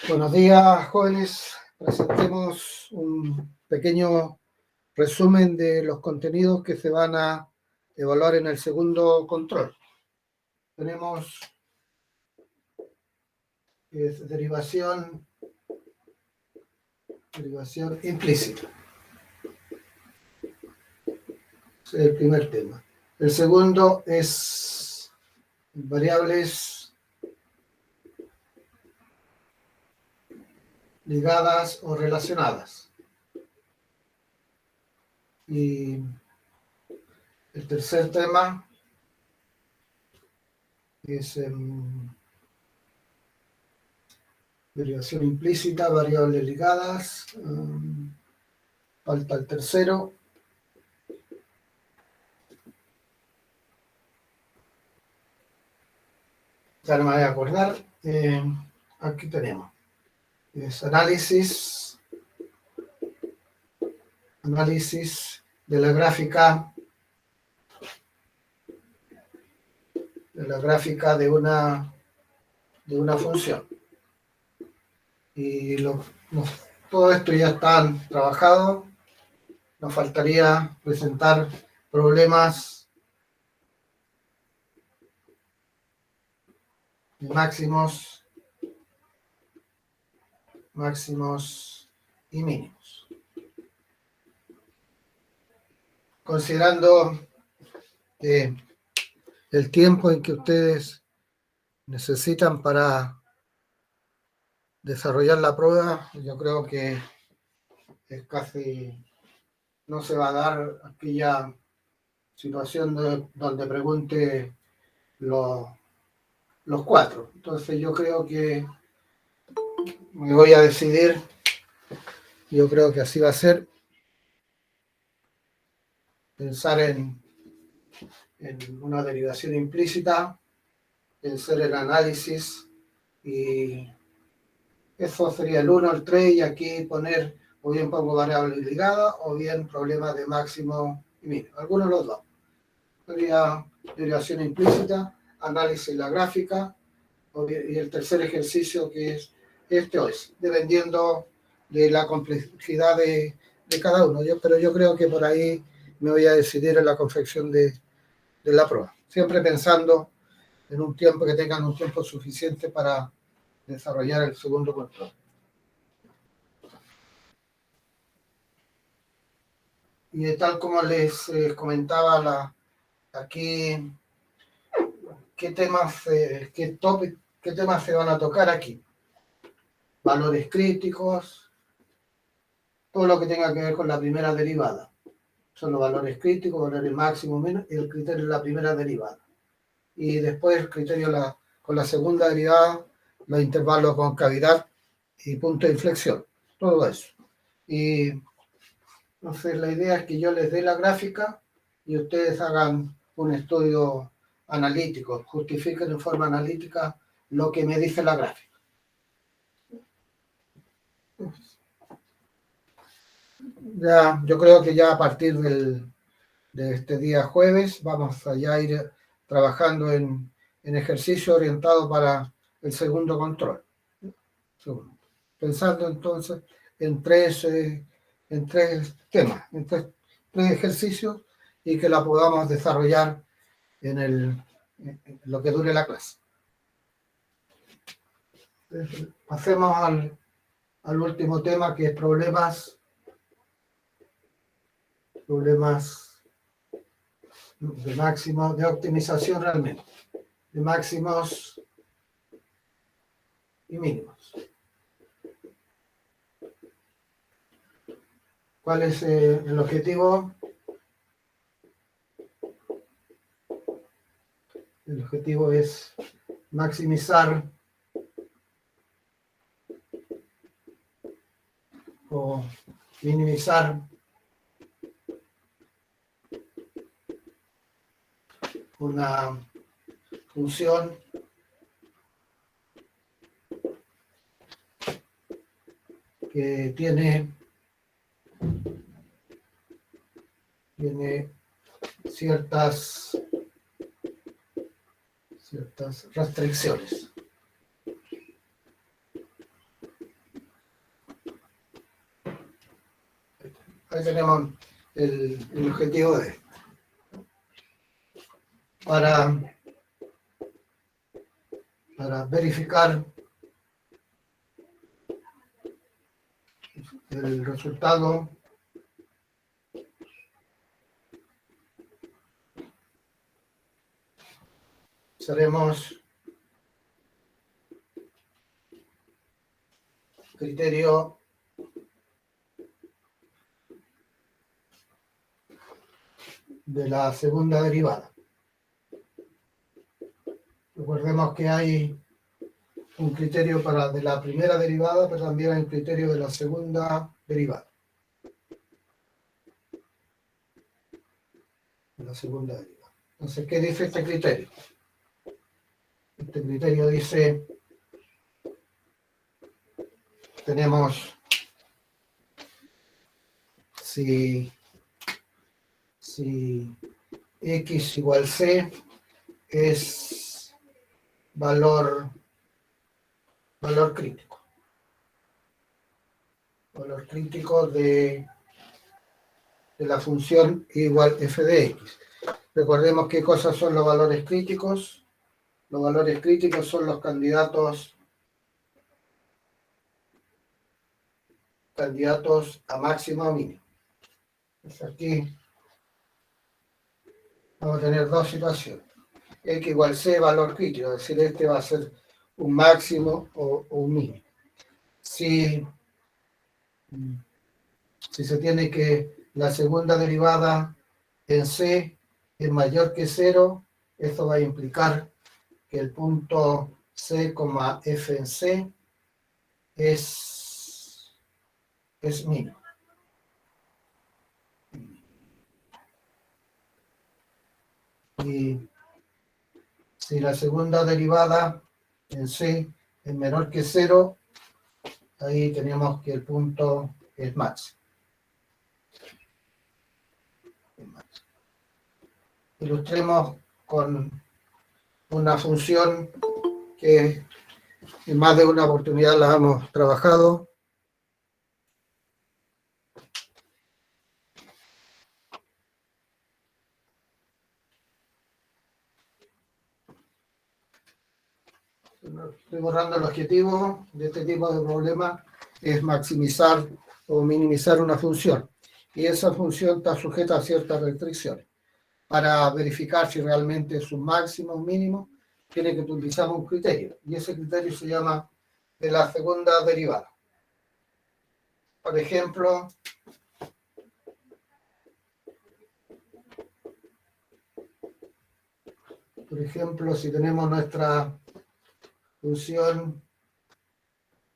Buenos días, jóvenes. Presentemos un pequeño resumen de los contenidos que se van a evaluar en el segundo control. Tenemos derivación implícita. Ese es el primer tema. El segundo es variables ligadas o relacionadas. Y el tercer tema es derivación implícita, variables ligadas. Falta el tercero. Ya no me voy a acordar. Aquí tenemos. Es análisis de la gráfica de una función. Y todo esto ya está trabajado. Nos faltaría presentar problemas de máximos y mínimos. Considerando el tiempo en que ustedes necesitan para desarrollar la prueba, yo creo que es casi no se va a dar aquella situación donde pregunte los cuatro. Entonces yo creo que me voy a decidir, yo creo que así va a ser, pensar en una derivación implícita, pensar en análisis, y eso sería el 1, el 3, y aquí poner o bien pongo variables ligadas o bien problemas de máximo y mínimo, algunos de los dos. Sería derivación implícita, análisis de la gráfica, y el tercer ejercicio que es este o es, dependiendo de la complejidad de cada uno. Pero yo creo que por ahí me voy a decidir en la confección de la prueba, siempre pensando en un tiempo que tengan un tiempo suficiente para desarrollar el segundo control. Y tal como les comentaba, aquí, ¿qué temas se van a tocar aquí? Valores críticos, todo lo que tenga que ver con la primera derivada. Son los valores críticos, valores máximos, menos, y el criterio de la primera derivada. Y después el criterio con la segunda derivada, los intervalos con cavidad y punto de inflexión. Todo eso. Y entonces la idea es que yo les dé la gráfica y ustedes hagan un estudio analítico, justifiquen en forma analítica lo que me dice la gráfica. Ya, yo creo que ya a partir de este día jueves vamos a ya ir trabajando en ejercicio orientado para el segundo control. Pensando entonces en tres temas, en tres ejercicios, y que la podamos desarrollar en lo que dure la clase. Pasemos al último tema, que es problemas de máximo, de optimización realmente, de máximos y mínimos. ¿Cuál es el objetivo? El objetivo es maximizar o minimizar una función que tiene ciertas restricciones. Ahí tenemos el objetivo de para verificar el resultado. Usaremos criterio de la segunda derivada. Recordemos que hay un criterio de la primera derivada, pero también hay un criterio de la segunda derivada. Entonces, ¿qué dice este criterio? Este criterio dice, tenemos si x igual c es valor crítico. Valor crítico de la función igual f de x. Recordemos qué cosas son los valores críticos. Los valores críticos son los candidatos a máximo o mínimo. Entonces aquí vamos a tener dos situaciones. X igual C, valor crítico, es decir, este va a ser un máximo o un mínimo. Si se tiene que la segunda derivada en C es mayor que 0, eso va a implicar que el punto C, F en C es mínimo. Y si la segunda derivada en C es menor que 0, ahí tenemos que el punto es máximo. Ilustremos con una función que en más de una oportunidad la hemos trabajado. Estoy borrando el objetivo de este tipo de problema, es maximizar o minimizar una función. Y esa función está sujeta a ciertas restricciones. Para verificar si realmente es un máximo o un mínimo, tiene que utilizar un criterio. Y ese criterio se llama de la segunda derivada. Por ejemplo, si tenemos nuestra función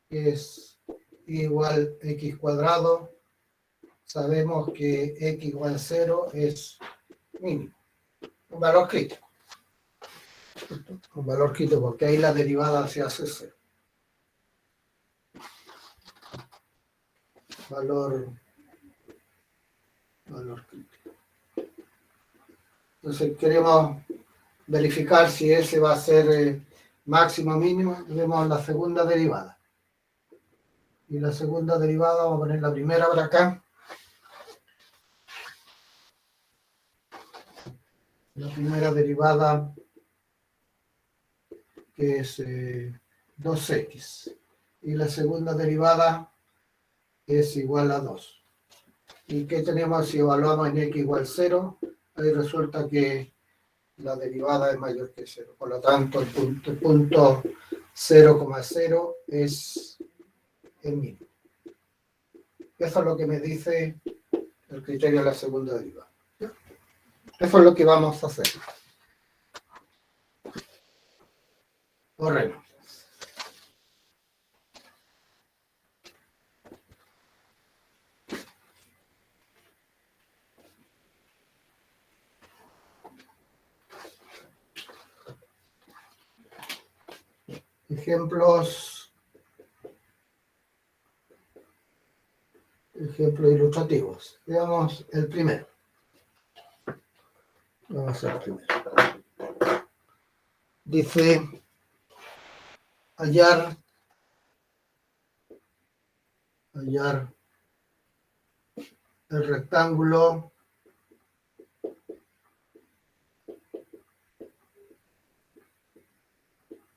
que es igual a x cuadrado, sabemos que x igual a 0 es mínimo, un valor crítico. Un valor crítico, porque ahí la derivada se hace 0. Valor crítico. Entonces queremos verificar si ese va a ser máximo o mínimo, tenemos la segunda derivada. Y la segunda derivada, vamos a poner la primera por acá. La primera derivada, que es 2x. Y la segunda derivada es igual a 2. ¿Y qué tenemos si evaluamos en x igual a 0? Ahí resulta que la derivada es mayor que 0. Por lo tanto, el punto 0,0 es el mínimo. Eso es lo que me dice el criterio de la segunda derivada. Eso es lo que vamos a hacer. Correcto. Ejemplos ilustrativos. Veamos el primero. Vamos a hacer el primero. Dice hallar el rectángulo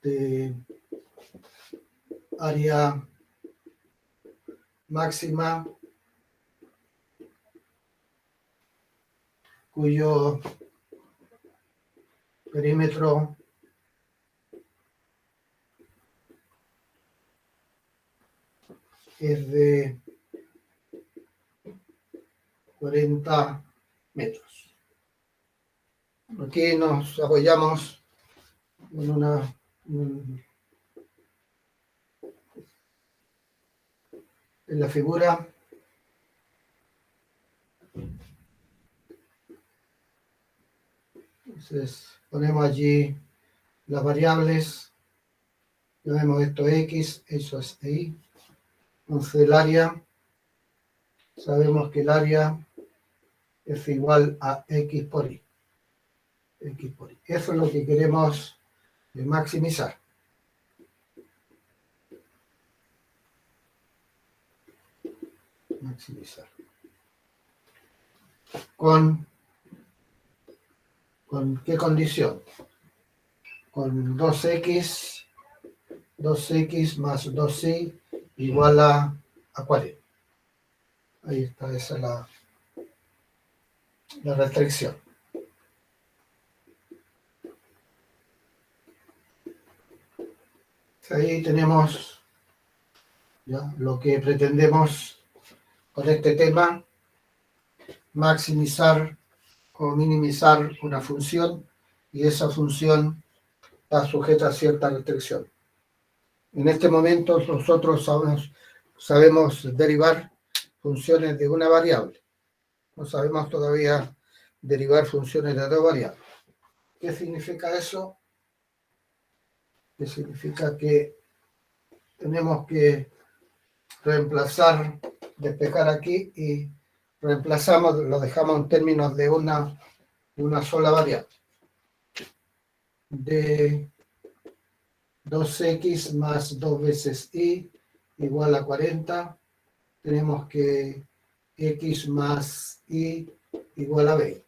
de área máxima cuyo perímetro es de 40 metros. Aquí nos apoyamos en la figura. Entonces ponemos allí las variables. Tenemos esto X, eso es Y. Entonces el área, sabemos que el área es igual a X por Y. X por Y. Eso es lo que queremos maximizar. ¿Con qué condición? Con 2x más 2y igual a 40. Ahí está, esa es la restricción. Ahí tenemos ya lo que pretendemos con este tema, maximizar o minimizar una función, y esa función está sujeta a cierta restricción. En este momento nosotros sabemos derivar funciones de una variable. No sabemos todavía derivar funciones de dos variables. ¿Qué significa eso? Que significa que tenemos que reemplazar, despejar aquí y reemplazamos, lo dejamos en términos de una sola variable. De 2x más 2 veces y igual a 40, tenemos que x más y igual a 20.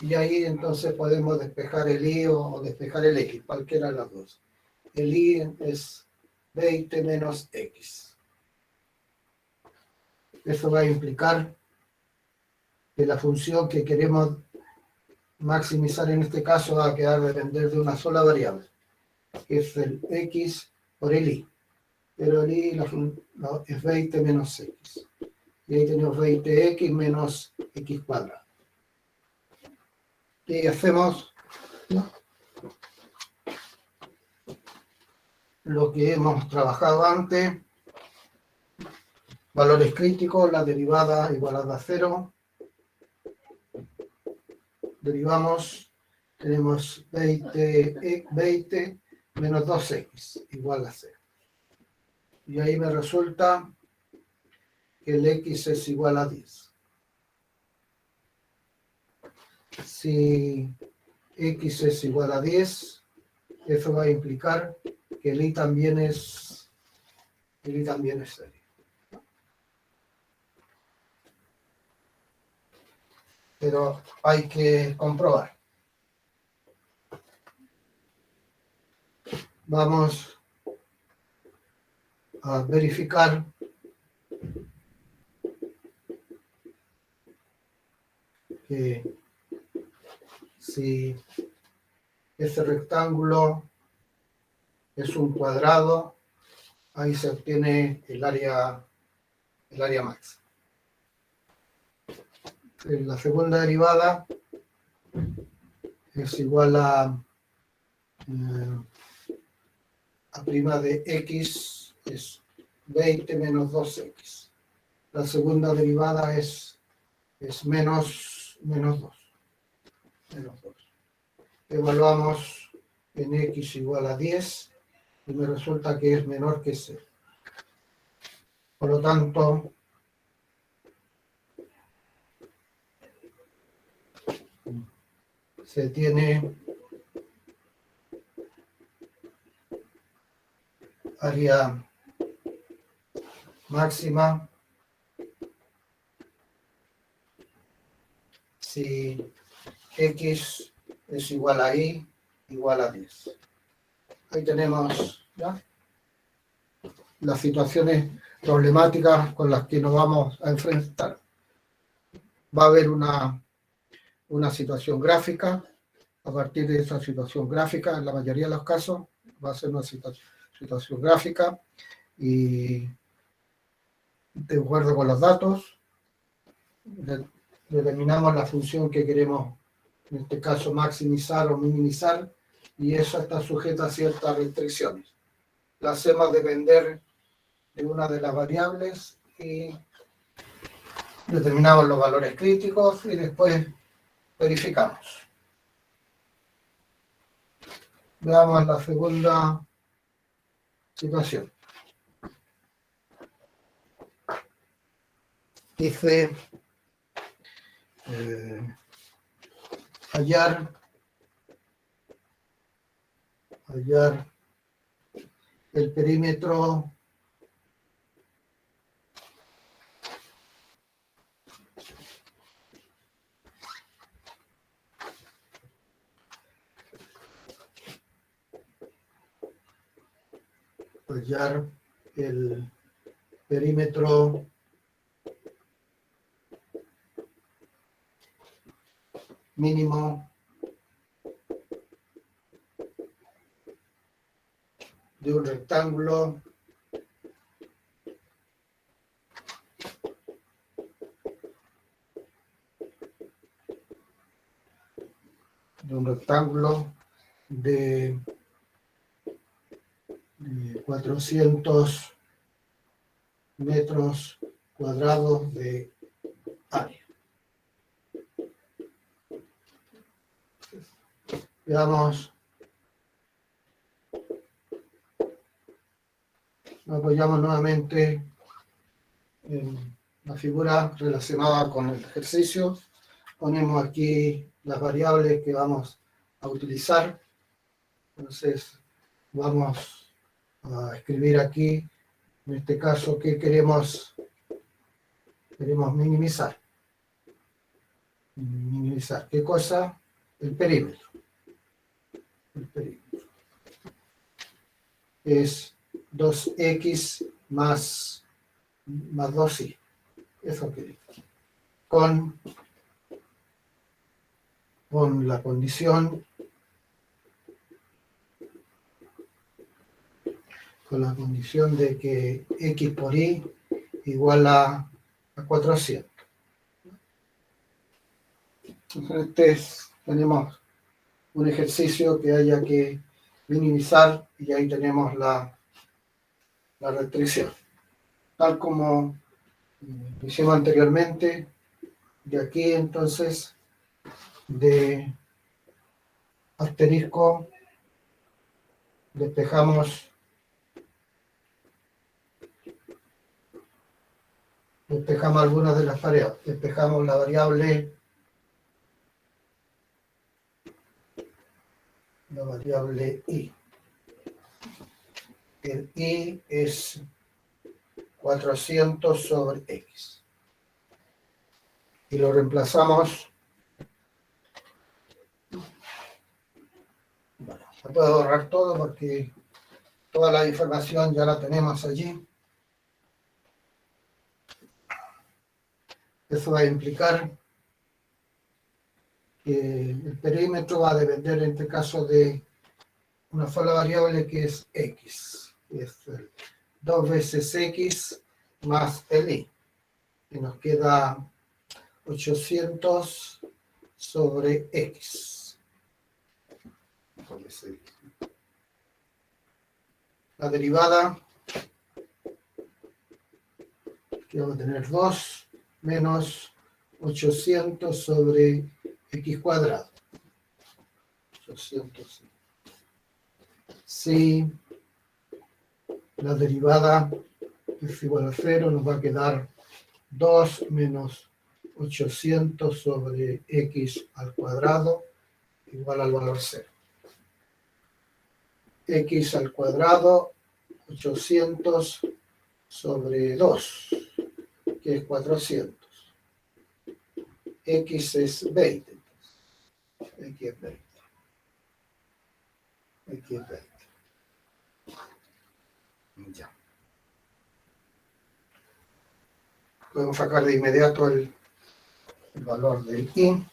Y ahí entonces podemos despejar el y o despejar el x, cualquiera de las dos. El y es 20 menos x. Eso va a implicar que la función que queremos maximizar en este caso va a quedar depender de una sola variable, que es el x por el y. Pero el y es 20 menos x. Y ahí tenemos 20x menos x cuadrado. Y hacemos, ¿no?, lo que hemos trabajado antes. Valores críticos, la derivada igualada a 0. Derivamos, tenemos 20 menos 2x igual a 0. Y ahí me resulta que el x es igual a 10. Si x es igual a 10, eso va a implicar que el y también es 0. Pero hay que comprobar. Vamos a verificar que si ese rectángulo es un cuadrado, ahí se obtiene el área máxima. La segunda derivada es igual a prima de x, es 20 menos 2x. La segunda derivada es menos 2. Evaluamos en x igual a 10 y me resulta que es menor que 0. Por lo tanto, se tiene área máxima si x es igual a y igual a 10. Ahí tenemos ¿ya? Las situaciones problemáticas con las que nos vamos a enfrentar. Va a haber una situación gráfica. A partir de esa situación gráfica, en la mayoría de los casos, va a ser una situación gráfica y de acuerdo con los datos, determinamos la función que queremos, en este caso, maximizar o minimizar, y eso está sujeto a ciertas restricciones. La hacemos depender de una de las variables y determinamos los valores críticos y después verificamos. Veamos la segunda situación. Dice hallar el perímetro mínimo de un rectángulo de 400 metros cuadrados de área. Veamos, nos apoyamos nuevamente en la figura relacionada con el ejercicio. Ponemos aquí las variables que vamos a utilizar. Entonces, vamos a escribir aquí, en este caso, que queremos minimizar. Minimizar, ¿qué cosa? El perímetro. El perímetro. Es 2x más 2y. Eso queremos. Con la condición de que x por y igual a 400. Entonces, tenemos un ejercicio que haya que minimizar y ahí tenemos la restricción. Tal como lo hicimos anteriormente, de aquí entonces de asterisco despejamos algunas de las variables. Despejamos la variable i. El i es 400 sobre x. Y lo reemplazamos. Bueno, se puede borrar todo porque toda la información ya la tenemos allí. Eso va a implicar que el perímetro va a depender en este caso de una sola variable que es x. Es 2 veces x más el y. Y nos queda 800 sobre x. La derivada, que vamos a tener 2 menos 800 sobre x cuadrado. 800. Si la derivada es igual a 0, nos va a quedar 2 menos 800 sobre x al cuadrado igual al valor 0. X al cuadrado, 800 sobre 2, que es 400. X es 20. X es 20. X es 20. Ya. Podemos sacar de inmediato el valor del I.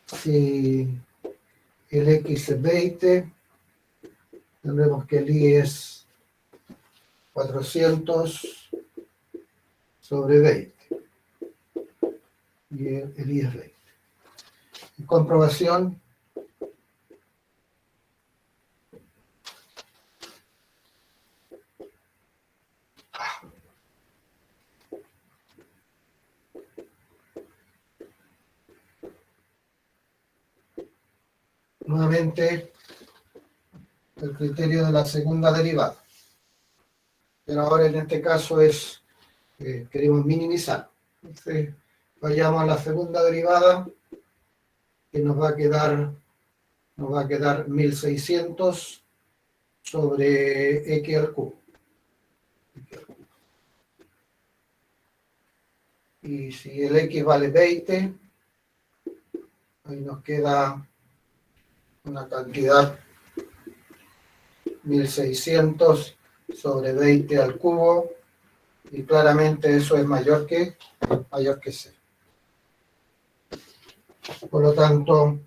Si el X es 20, tendremos que el I es 400 sobre 20. Y el I es 20. Comprobación. Nuevamente, el criterio de la segunda derivada. Pero ahora en este caso es, queremos minimizar. Entonces, vayamos a la segunda derivada, que nos va a quedar 1600 sobre X al cubo. Y si el X vale 20, ahí nos queda una cantidad 1600 sobre 20 al cubo, y claramente eso es mayor que 0. Por lo tanto,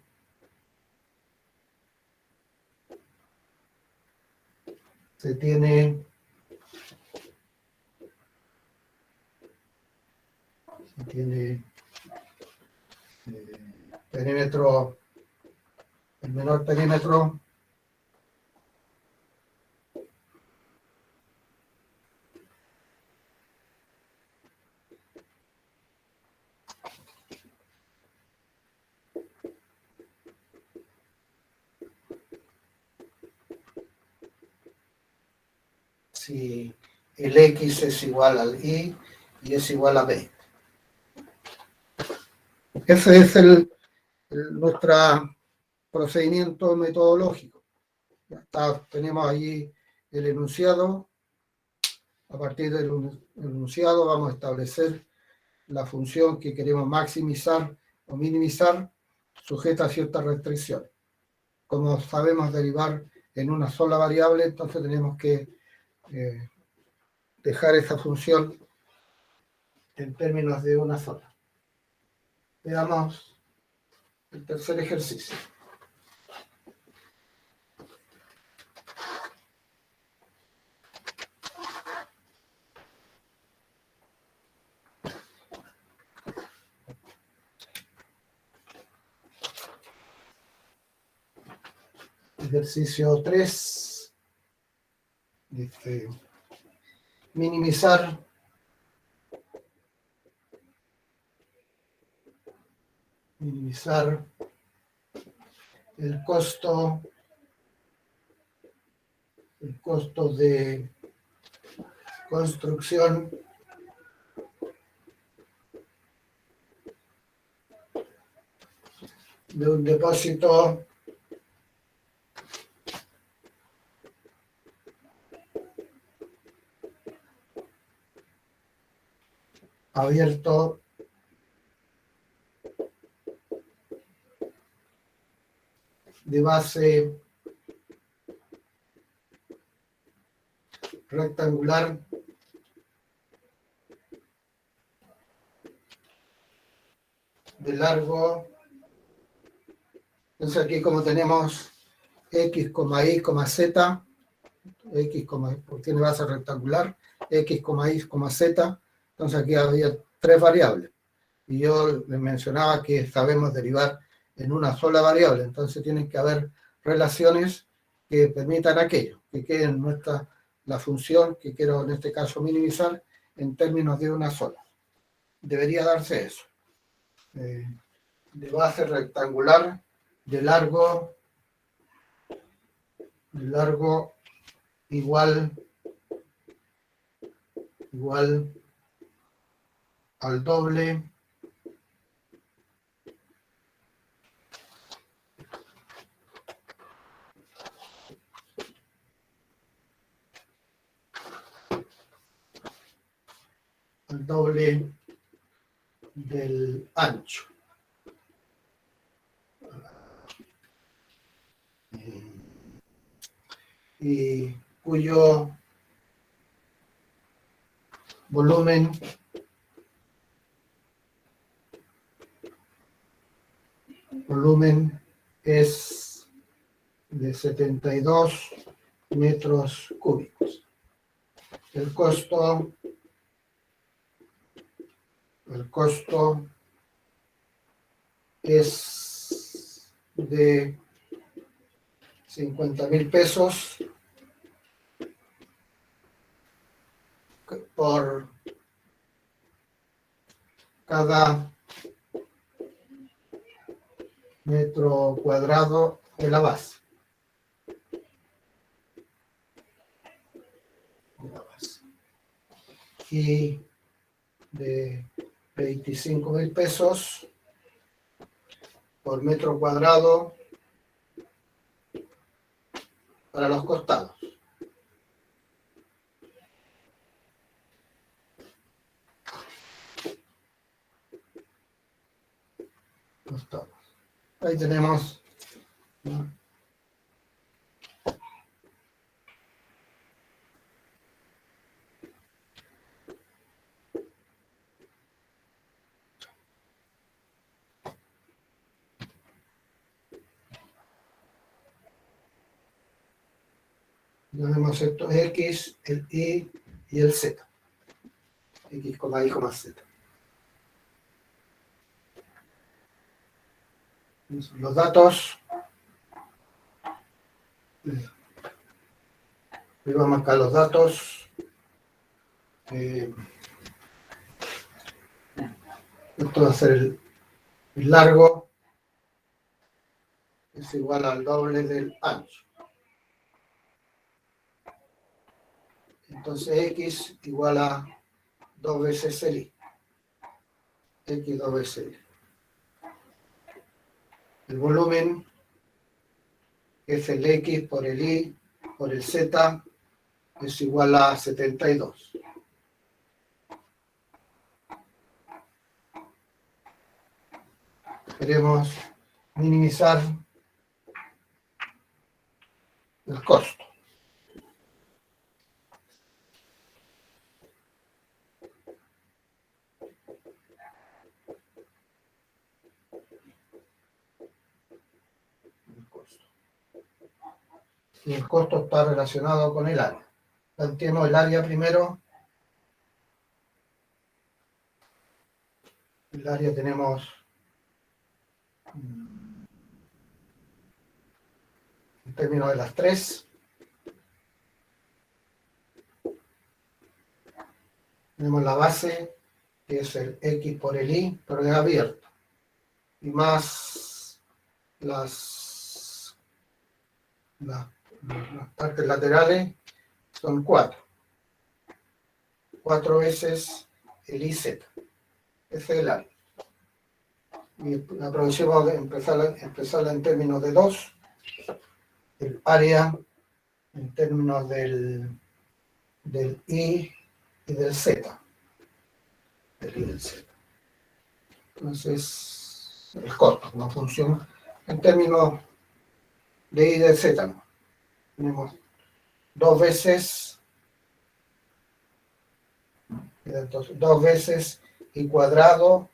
se tiene perímetro, el menor perímetro si el X es igual al Y y es igual a 20. Ese es nuestro procedimiento metodológico. Ya está, tenemos ahí el enunciado. A partir del enunciado vamos a establecer la función que queremos maximizar o minimizar, sujeta a ciertas restricciones. Como sabemos derivar en una sola variable, entonces tenemos que dejar esa función en términos de una sola. Veamos el tercer ejercicio. Ejercicio 3. Dice, minimizar el costo de construcción de un depósito abierto de base rectangular de largo. Entonces aquí como tenemos X, Y, Z, X, tiene base rectangular, X, Y, Z, entonces aquí había 3 variables. Y yo les mencionaba que sabemos derivar en una sola variable, entonces tienen que haber relaciones que permitan aquello, que quede la función que quiero en este caso minimizar en términos de una sola. Debería darse eso. De base rectangular, de largo igual al doble del ancho. Y cuyo volumen es de 72 metros cúbicos. El costo es de 50,000 pesos por cada metro cuadrado de la base. Y de 25,000 pesos por metro cuadrado para los costados. Ahí tenemos, ¿no? Tenemos estos X, el Y y el Z. X, Y, Z. Los datos. Hoy vamos a marcar los datos. Esto va a ser el largo. Es igual al doble del ancho. Entonces X igual a 2 veces el Y. X 2 veces el Y. El volumen es el X por el Y por el Z es igual a 72. Queremos minimizar el costo. Y el costo está relacionado con el área. Planteemos el área primero. El área tenemos en términos de las tres. Tenemos la base, que es el X por el Y, pero es abierto. Y más las partes laterales son 4. 4 veces el IZ. Ese es el área. Y aprovechemos de empezarla en términos de 2. El área en términos del I y del Z. Entonces, el costo, una función en términos de I y de Z, ¿no? Tenemos 2 veces, entonces, 2 veces I cuadrado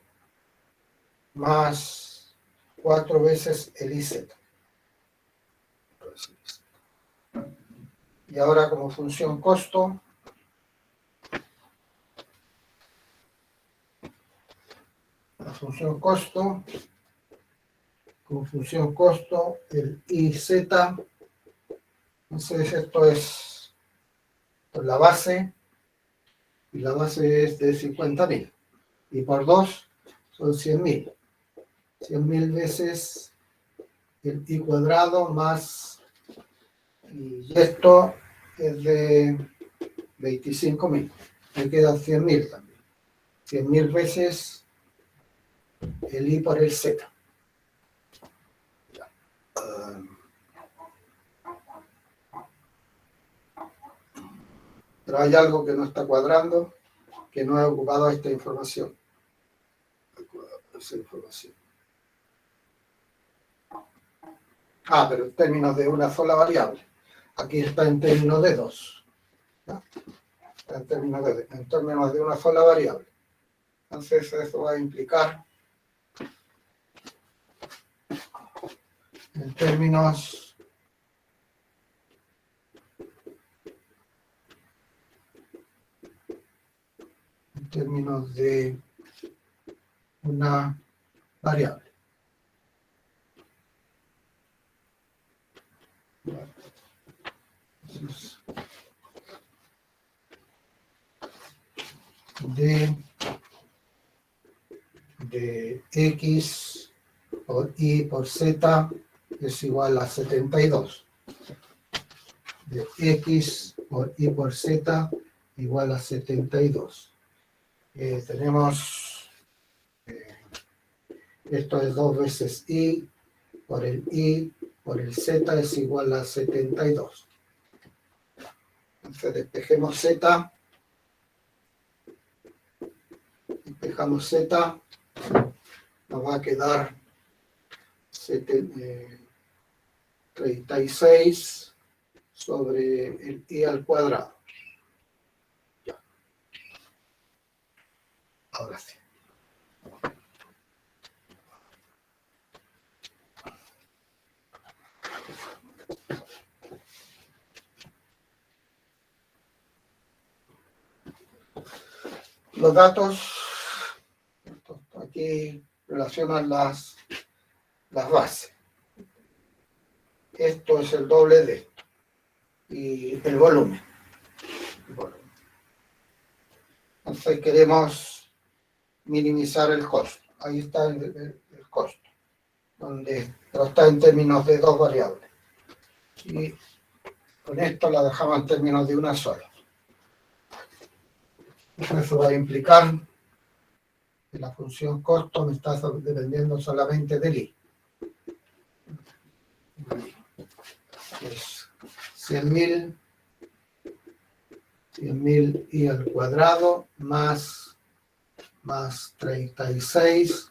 más 4 veces el IZ. Y ahora como función costo, como función costo, el IZ, entonces esto es la base, y la base es de 50,000, y por 2 son 100,000. 100,000 veces el I cuadrado más, y esto es de 25,000, me quedan 100,000 también. 100,000 veces el I por el Z. Pero hay algo que no está cuadrando, que no he ocupado esta información. esa información. Ah, pero en términos de una sola variable. Aquí está en términos de dos. ¿No? En términos de una sola variable. Entonces eso va a implicar en términos de una variable. Entonces, de x por y por z es igual a 72. De x por y por z igual a 72. Tenemos, esto es 2 veces y por el z es igual a 72. Entonces despejemos z, nos va a quedar 36 sobre el i al cuadrado. Ya. Ahora sí. Los datos aquí relacionan las bases. Esto es el doble de esto. Y el volumen. Entonces queremos minimizar el costo. Ahí está el costo, pero está en términos de dos variables. Y con esto la dejamos en términos de una sola. Eso va a implicar que la función costo me está dependiendo solamente del i. Es 100.000 i al cuadrado más 36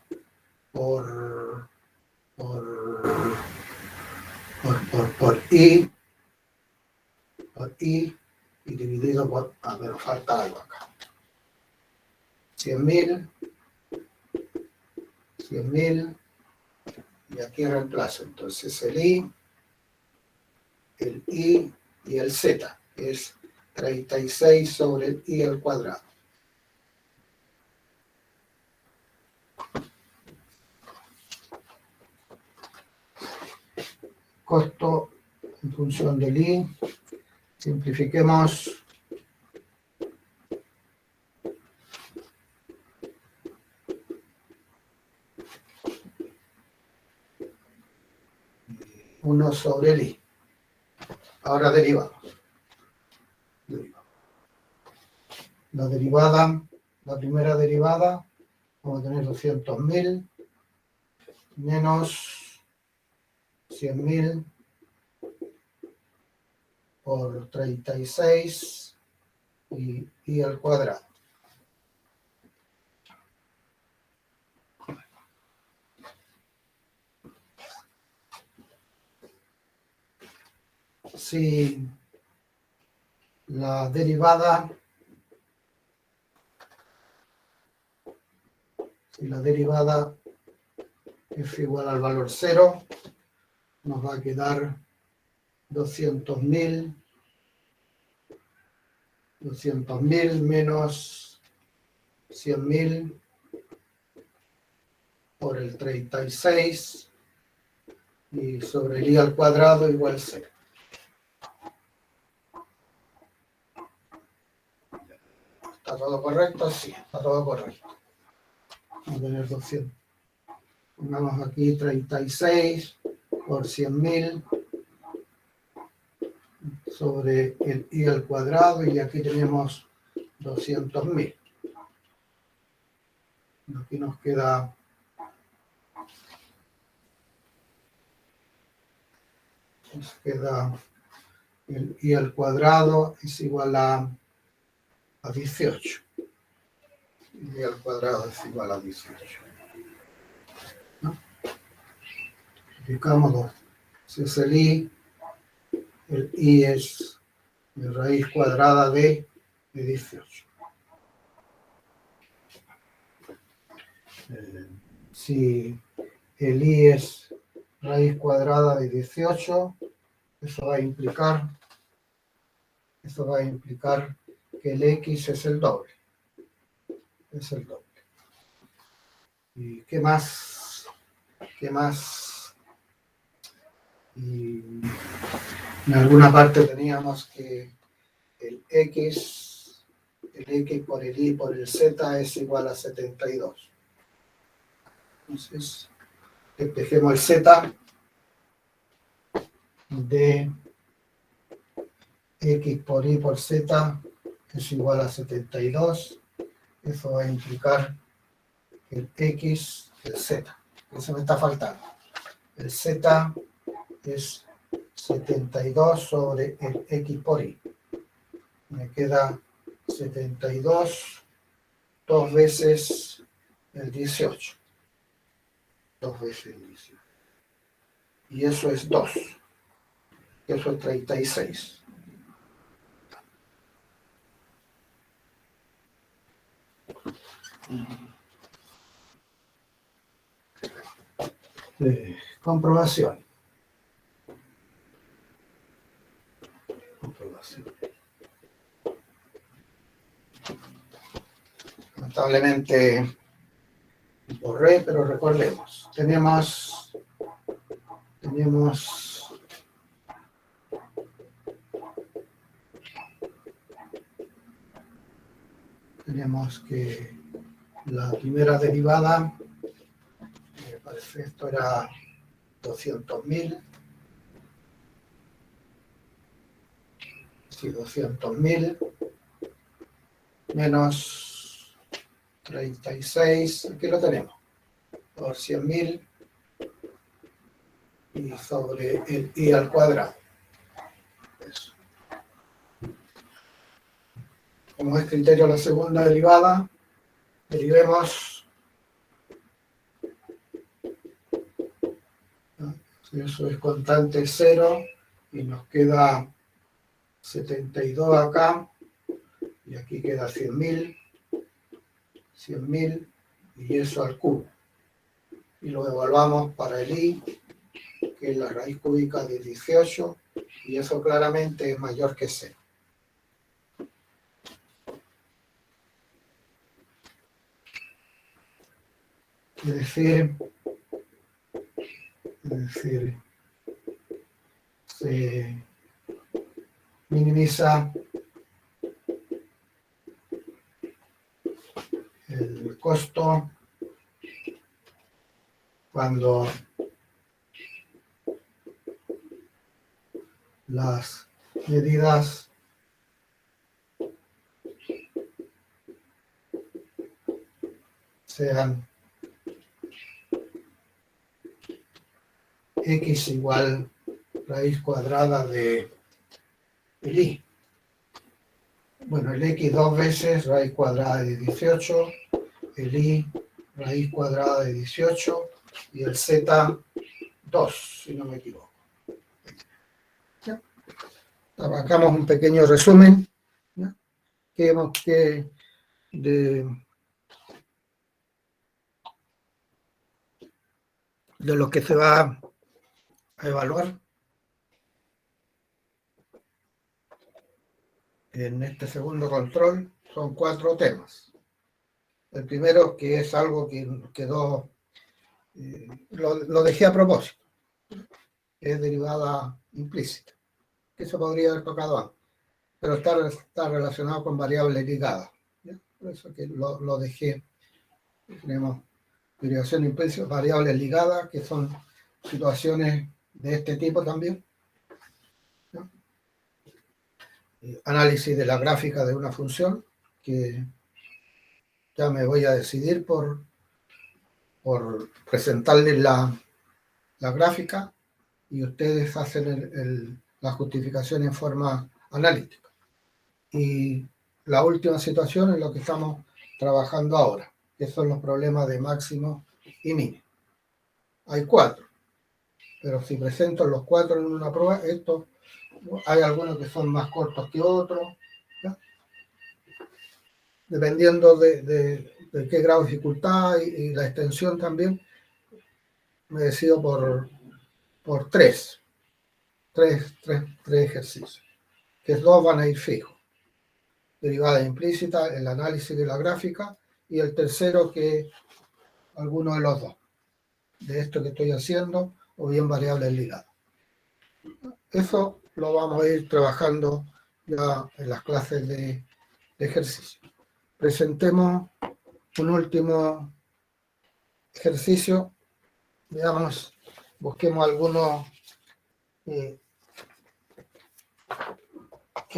por i y dividido por, pero falta algo acá. 100.000 y aquí reemplazo entonces el i y el z, que es 36 sobre el i al cuadrado. Costo en función del i. Simplifiquemos. Uno sobre el i. Ahora derivamos. La primera derivada, vamos a tener 200.000 menos 100.000 por 36 y al cuadrado. Si la derivada es igual al valor 0, nos va a quedar 200.000 menos 100.000 por el 36 y sobre el i al cuadrado igual 0. ¿Está todo correcto? Sí, está todo correcto. Vamos a tener 200. Pongamos aquí 36 por 100.000 sobre el i al cuadrado y aquí tenemos 200.000. Aquí nos queda el i al cuadrado es igual a 18. I al cuadrado es igual a 18. Multiplicamos dos. Si es el I es de raíz cuadrada de 18. Si el I es raíz cuadrada de 18, eso va a implicar que el X es el doble. Es el doble. ¿Y qué más? ¿Qué más? Y en alguna parte teníamos que el X por el Y por el Z es igual a 72. Entonces, despejemos el Z de X por Y por Z es igual a 72. Eso va a implicar que el X, el Z, eso me está faltando. El Z es 72 sobre el X por Y. Me queda 72, dos veces el 18. Dos veces el 18. Y eso es 2. Eso es 36. Comprobación. Lamentablemente borré, pero recordemos. Tenemos que la primera derivada, me parece esto era 200.000. Sí, 200.000 menos 36, aquí lo tenemos, por 100.000 y sobre el I al cuadrado. Eso. Como es criterio la segunda derivada, derivemos, ¿no? Si eso es constante 0 y nos queda 72 acá y aquí queda 100.000 y eso al cubo. Y lo evaluamos para el I, que es la raíz cúbica de 18, y eso claramente es mayor que 0. Es decir, se minimiza el costo cuando las medidas sean X igual raíz cuadrada de el I. Bueno, el X dos veces raíz cuadrada de 18, el Y raíz cuadrada de 18 y el Z 2, si no me equivoco. ¿Ya? Hagamos un pequeño resumen, ¿ya? De lo que se va a evaluar en este segundo control son 4 temas. El primero, que es algo que quedó, lo dejé a propósito, es derivada implícita, que se podría haber tocado antes, pero está relacionado con variables ligadas, ¿ya? Por eso que lo dejé. Tenemos derivación implícita, variables ligadas, que son situaciones de este tipo también, ¿no? Análisis de la gráfica de una función, que ya me voy a decidir por presentarles la gráfica y ustedes hacen la justificación en forma analítica. Y la última situación es lo que estamos trabajando ahora, que son los problemas de máximo y mínimo. Hay 4, pero si presento los 4 en una prueba, estos, hay algunos que son más cortos que otros, ¿ya? Dependiendo de qué grado de dificultad y la extensión también, me decido por tres ejercicios, que 2 van a ir fijos. Derivada implícita, el análisis de la gráfica, y el tercero que alguno de los dos, de esto que estoy haciendo, o bien variables ligadas. Eso lo vamos a ir trabajando ya en las clases de ejercicio. Presentemos un último ejercicio. Veamos, busquemos alguno que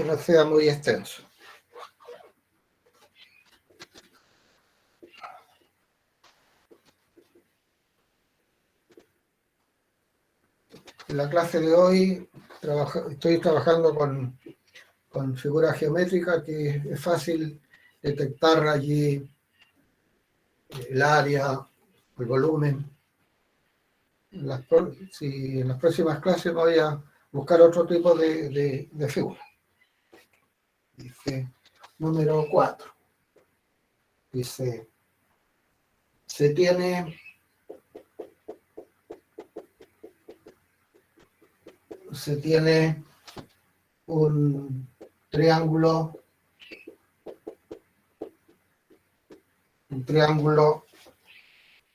no sea muy extenso. En la clase de hoy estoy trabajando con figuras geométricas, que es fácil detectar allí el área, el volumen. En las próximas clases voy a buscar otro tipo de figura. Dice número 4. Dice, se tiene un triángulo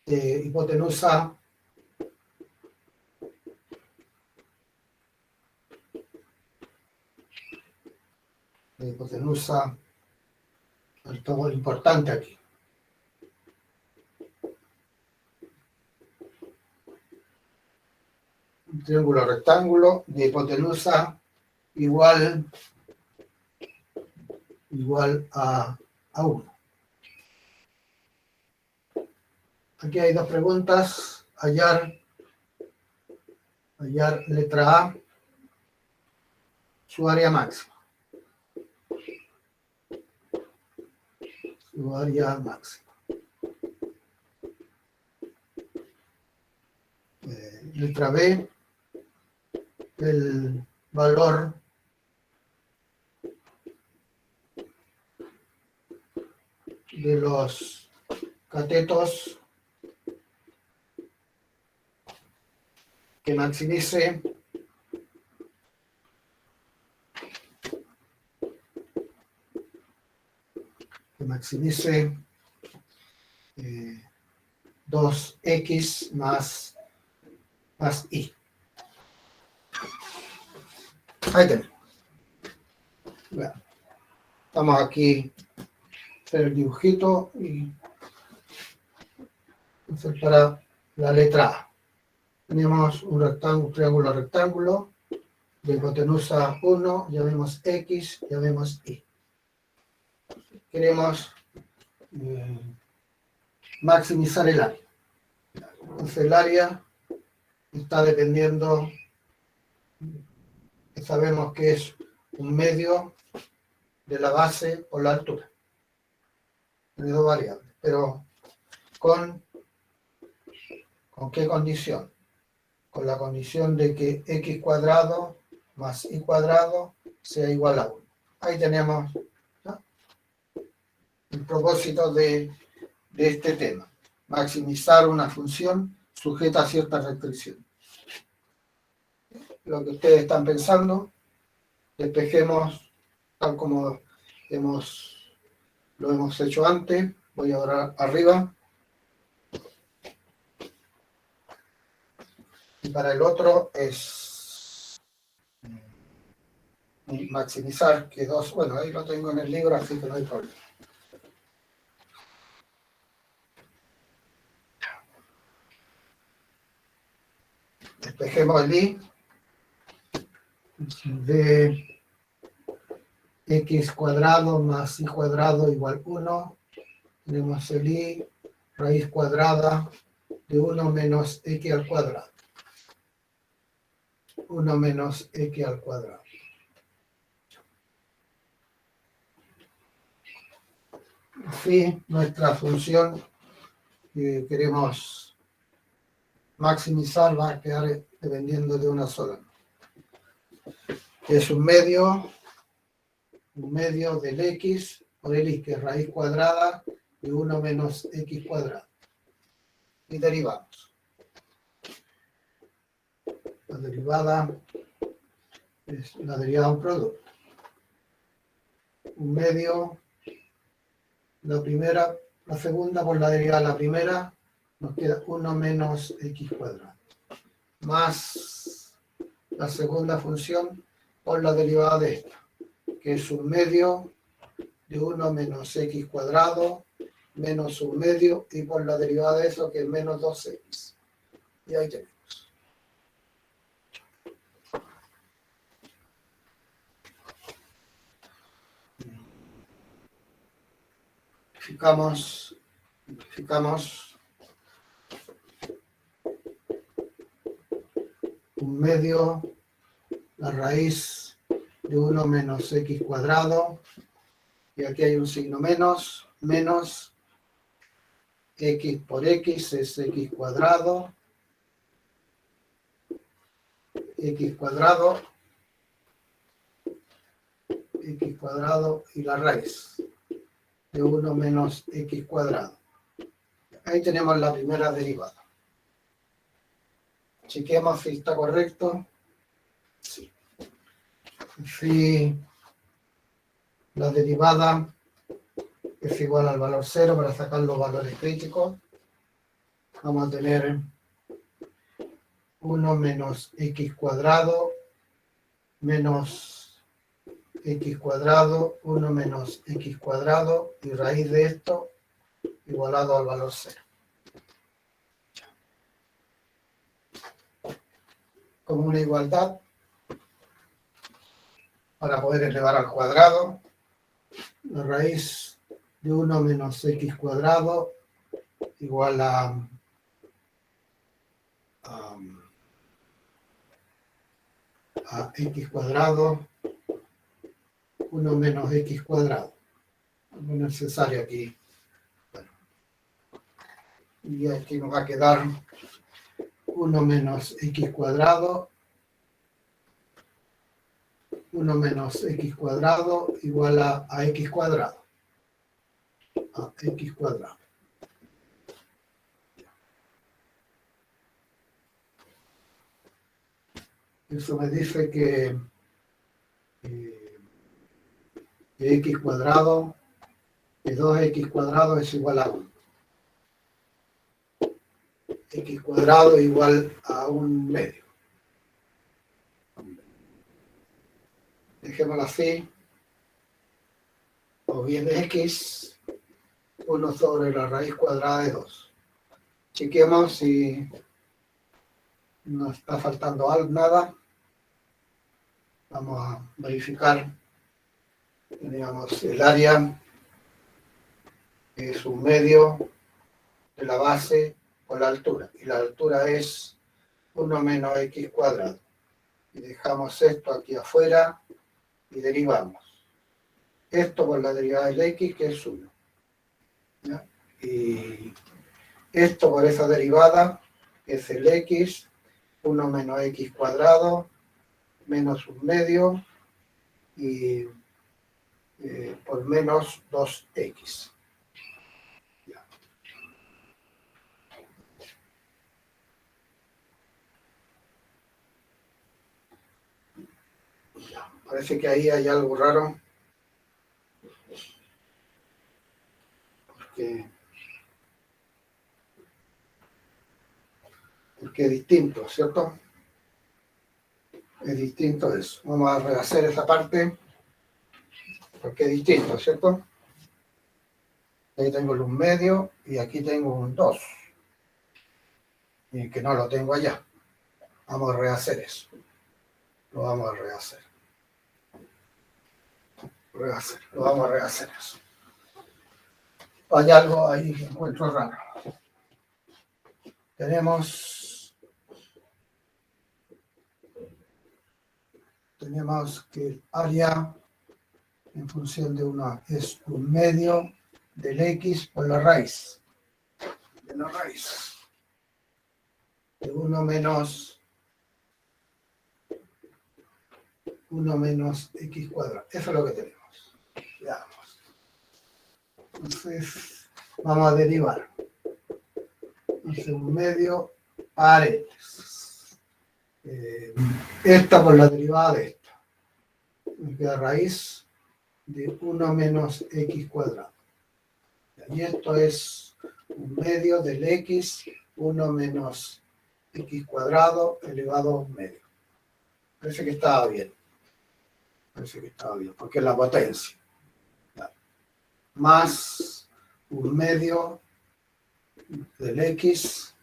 de hipotenusa esto es importante aquí. Un triángulo rectángulo de hipotenusa igual a 1. Aquí hay dos preguntas. Hallar letra A, su área máxima. Su área máxima. Letra B, el valor de los catetos que maximice que maximice 2x más y. Ahí tenemos. Bueno, estamos aquí hacer el dibujito y para la letra A. Tenemos un rectángulo, un triángulo rectángulo de hipotenusa 1, llamemos X, llamemos Y. Queremos maximizar el área. Entonces el área está dependiendo, sabemos que es un medio de la base por la altura. Tiene dos variables, pero ¿con qué condición? Con la condición de que x cuadrado más y cuadrado sea igual a 1. Ahí tenemos, ¿no?, el propósito de este tema. Maximizar una función sujeta a ciertas restricciones. Lo que ustedes están pensando, despejemos tal como lo hemos hecho antes. Voy ahora arriba. Y para el otro es maximizar que 2, bueno, ahí lo tengo en el libro, así que no hay problema. Despejemos el i de x cuadrado más y cuadrado igual 1. Tenemos el i raíz cuadrada de 1 menos x al cuadrado. 1 menos x al cuadrado. Así, nuestra función que queremos maximizar va a quedar dependiendo de una sola. Que es un medio del x por el y, que es raíz cuadrada de 1 menos x cuadrado. Y derivamos. La derivada es la derivada de un producto. Un medio, la segunda por la derivada de la primera, nos queda 1 menos x cuadrado. Más la segunda función por la derivada de esta, que es un medio de 1 menos x cuadrado menos un medio, y por la derivada de eso, que es menos 2x. Y ahí tenemos. Verificamos un medio, la raíz de 1 menos x cuadrado, y aquí hay un signo menos, menos x por x es x cuadrado y la raíz de 1 menos x cuadrado. Ahí tenemos la primera derivada. Chequemos si está correcto. Sí. Si la derivada es igual al valor 0 para sacar los valores críticos, vamos a tener 1 menos x cuadrado menos x cuadrado, 1 menos x cuadrado, y raíz de esto igualado al valor 0. Como una igualdad, para poder elevar al cuadrado, la raíz de 1 menos x cuadrado igual a x cuadrado, 1 menos x cuadrado. No es necesario aquí. Bueno. Y aquí nos va a quedar 1 menos x cuadrado, 1 menos x cuadrado igual a x cuadrado. A x cuadrado. Eso me dice que x cuadrado de 2x cuadrado es igual a 1. X cuadrado igual a un medio. Dejémoslo así. O bien x, 1 sobre la raíz cuadrada de 2. Chequemos si no está faltando nada. Vamos a verificar. Teníamos el área, que es un medio de la base por la altura. Y la altura es 1 menos x cuadrado. Y dejamos esto aquí afuera y derivamos. Esto por la derivada del x, que es 1. ¿Ya? Y esto por esa derivada, que es el x, 1 menos x cuadrado, menos un medio, y por menos 2x. Ya. Ya. Parece que ahí hay algo raro. Porque es distinto, ¿cierto? Es distinto eso. Vamos a rehacer esa parte, porque es distinto, ¿cierto? Ahí tengo el 1 medio y aquí tengo un 2. Y que no lo tengo allá. Vamos a rehacer eso. Lo vamos a rehacer. Lo vamos a rehacer eso. Hay algo ahí que encuentro raro. Tenemos que el área en función de 1 es 1 medio del x por la raíz. De la raíz. De 1 menos 1 menos x cuadrado. Eso es lo que tenemos. Veamos. Entonces, vamos a derivar. Entonces, 1/2 paréntesis. Esta por la derivada de esta. Me queda raíz de 1 menos x cuadrado. Y esto es 1/2 del x, 1 menos x cuadrado elevado a 1/2. Parece que estaba bien. Porque es la potencia. Más 1/2 del x.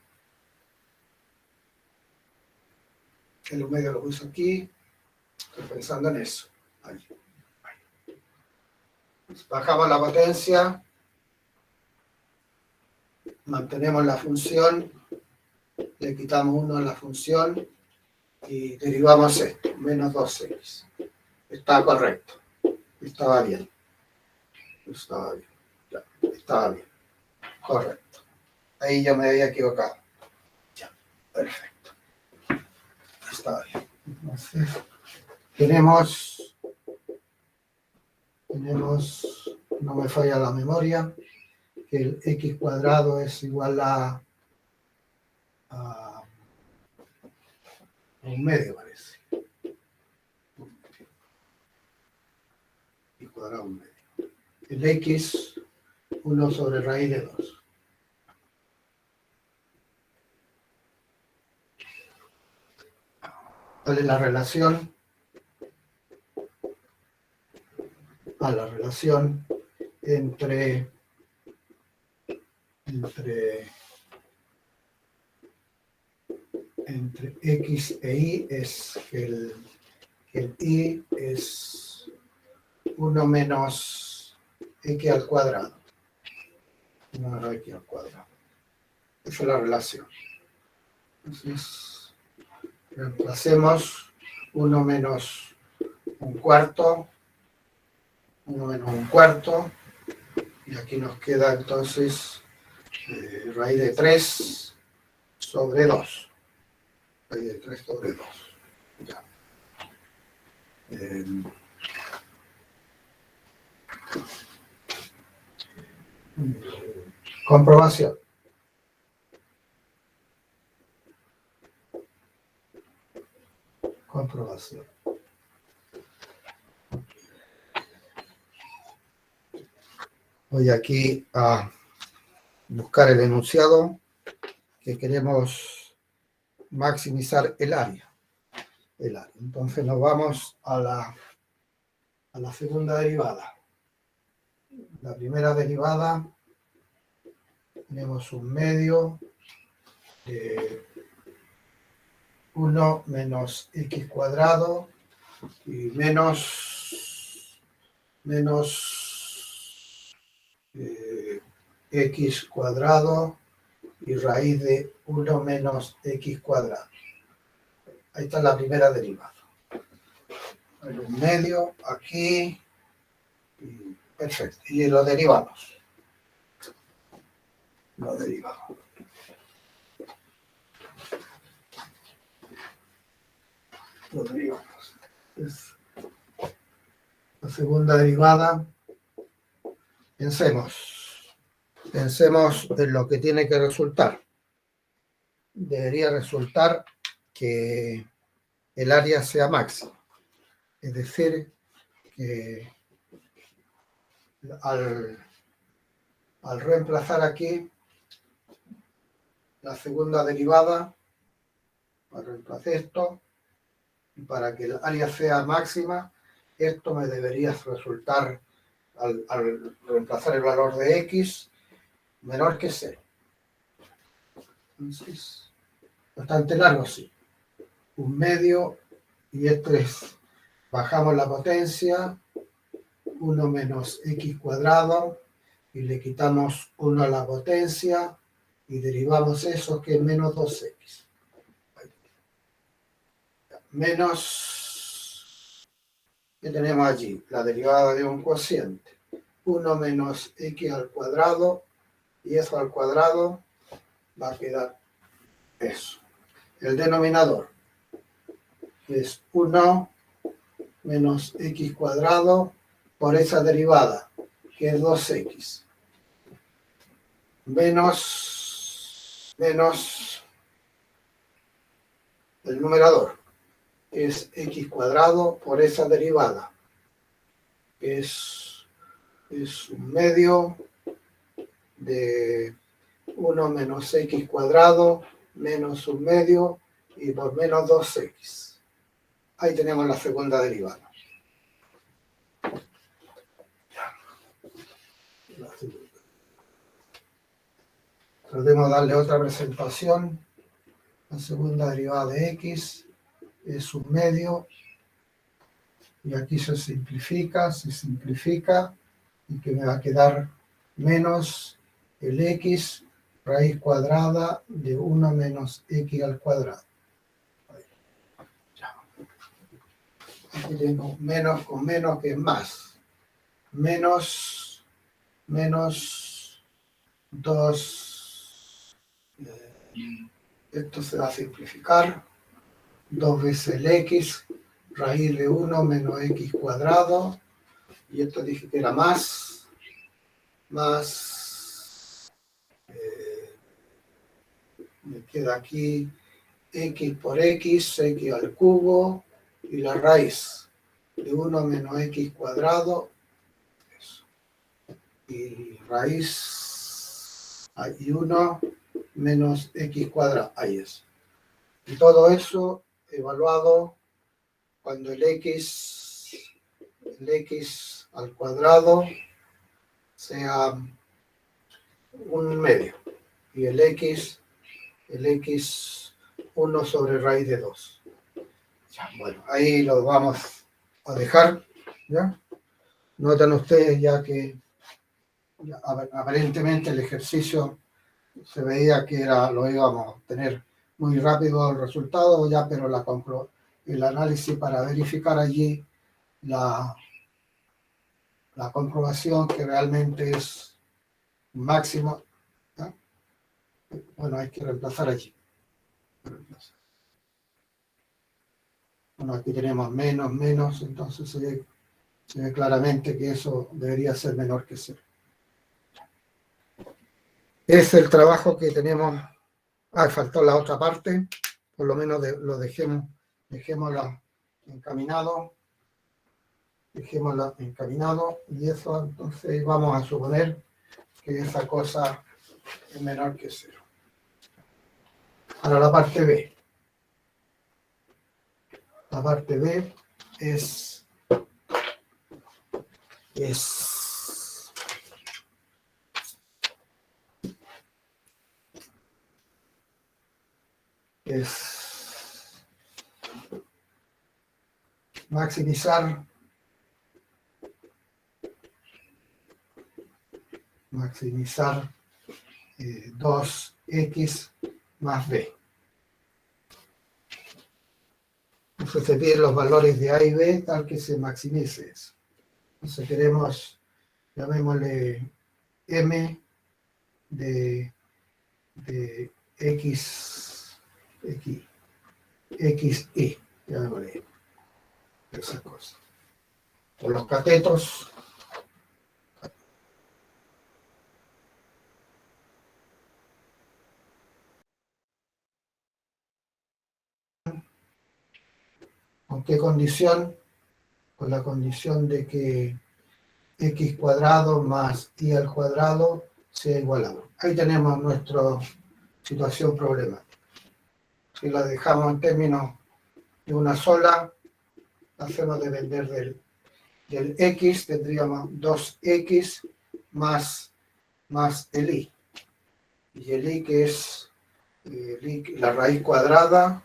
El 1/2 lo puse aquí. Estoy pensando en eso. Ahí. Bajamos la potencia. Mantenemos la función. Le quitamos 1 a la función. Y derivamos esto. Menos 2x. Está correcto. Estaba bien. Ya, estaba bien. Correcto. Ahí yo me había equivocado. Ya, perfecto. Está bien. Entonces, tenemos, no me falla la memoria, que el x cuadrado es igual a 1/2, parece. Y cuadrado 1/2. El x, 1 sobre raíz de 2. ¿Cuál es la relación? La relación entre x e y es que el y es 1 menos x al cuadrado. 1 menos x al cuadrado. Esa es la relación. Entonces, reemplacemos 1 menos 1/4, 1 menos 1/4, y aquí nos queda entonces raíz de 3 sobre 2. Raíz de 3 sobre 2. Ya. Comprobación. Voy aquí a buscar el enunciado que queremos maximizar el área. Entonces nos vamos a la segunda derivada. La primera derivada tenemos 1/2 de 1 menos x cuadrado y menos x cuadrado y raíz de 1 menos x cuadrado. Ahí está la primera derivada. El 1/2 aquí. Y perfecto. Y lo derivamos. La segunda derivada. Pensemos en lo que tiene que resultar. Debería resultar que el área sea máxima. Es decir, que al reemplazar aquí la segunda derivada, para reemplazar esto, y para que el área sea máxima, esto me debería resultar, al reemplazar el valor de x, menor que 0. Entonces, bastante largo, sí. 1/2, y esto es, bajamos la potencia, 1 menos x cuadrado, y le quitamos 1 a la potencia, y derivamos eso, que es menos 2x. Menos, ¿qué tenemos allí? La derivada de un cociente. 1 menos x al cuadrado, y eso al cuadrado va a quedar eso. El denominador es 1 menos x cuadrado por esa derivada, que es 2x, menos el numerador, que es x cuadrado por esa derivada, que es un medio de 1 menos x cuadrado menos un medio y por menos 2x. Ahí tenemos la segunda derivada. Podemos darle otra presentación. La segunda derivada de x es un medio y aquí se simplifica y que me va a quedar menos el x raíz cuadrada de 1 menos x al cuadrado. Aquí tengo menos con menos, que es más. Menos 2. Esto se va a simplificar. 2 veces el x, raíz de 1 menos x cuadrado. Y esto dije que era más me queda aquí x por x al cubo, y la raíz de 1 menos x cuadrado, eso. Y raíz y 1 menos x cuadrado, ahí es. Y todo eso evaluado cuando el x al cuadrado sea un medio y el x 1 sobre raíz de 2. Ya, bueno, ahí lo vamos a dejar, ¿ya? Notan ustedes ya que aparentemente el ejercicio se veía que lo íbamos a obtener muy rápido el resultado, ya, pero el análisis para verificar allí la comprobación que realmente es máximo, ¿ya? Bueno, hay que reemplazar allí. Bueno, aquí tenemos menos, entonces se ve claramente que eso debería ser menor que 0. Es el trabajo que tenemos. Faltó la otra parte, por lo menos lo dejémosla encaminado. Dejémosla encaminado, y eso entonces vamos a suponer que esa cosa es menor que 0. Ahora la parte B. La parte B es maximizar 2x más b. Entonces se piden los valores de a y b tal que se maximice eso. Entonces queremos, llamémosle m de xy, llamémosle esa cosa. Por los catetos, ¿con qué condición? Con la condición de que x cuadrado más y al cuadrado sea igual a 1. Ahí tenemos nuestra situación problemática. Si la dejamos en términos de una sola, la hacemos depender del x, tendríamos 2x más el y. Y el y que es la raíz cuadrada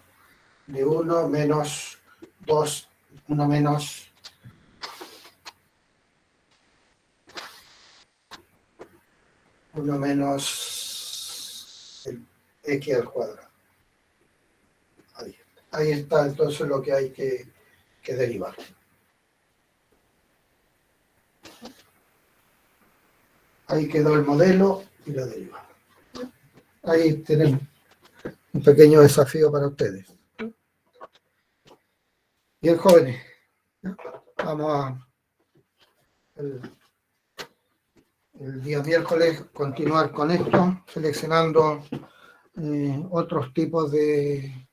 de 1 menos 2, 1 menos el x al cuadrado. Ahí está entonces lo que hay que derivar. Ahí quedó el modelo y la derivada. Ahí tenemos un pequeño desafío para ustedes. Bien, jóvenes, ¿no? vamos a el día miércoles continuar con esto, seleccionando otros tipos de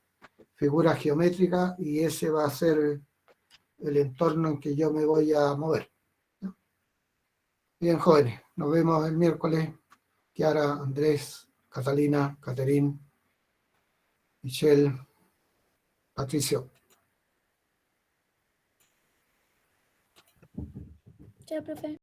figuras geométricas, y ese va a ser el entorno en que yo me voy a mover. Bien, jóvenes, nos vemos el miércoles. Kiara, Andrés, Catalina, Caterín, Michelle, Patricio. Chao, profe.